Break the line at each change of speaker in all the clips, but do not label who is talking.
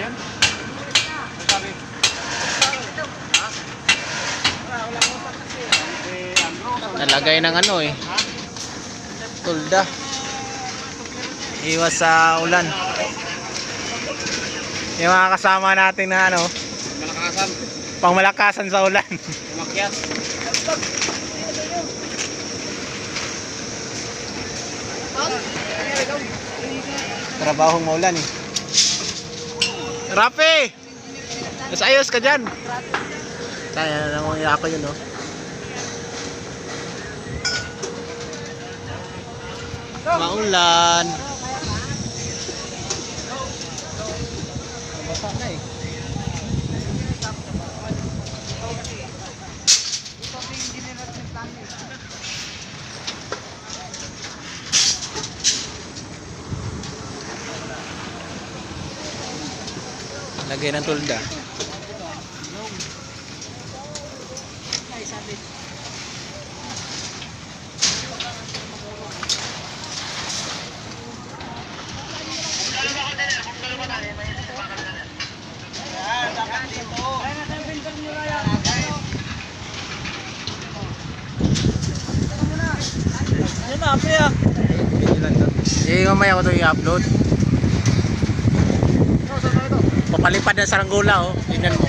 Ayun. Sabi.
Nalagay ng ano eh. Tulda. Iwas sa ulan. Yung mga kasama natin na ano,
Malakasan.
pangmalakasan sa ulan.
Umakyat.
Trabahong maulan eh. Rapi! Mas ayos ka dyan. Kaya naman ako yun oh. Maulan. Basa na eh. Lagay ng tulda.
Yan na, pre ah.
Eh, mamaya ko ito i-upload. Papalipad na saranggola oh. Tingnan mo.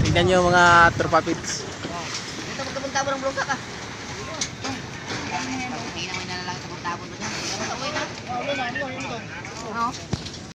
Tingnan nyo mga tropa pits.
Ito magtabon-tabon ng broka ka. Hindi naman na lang tabon-tabon doon. Ito, wait na. Oo.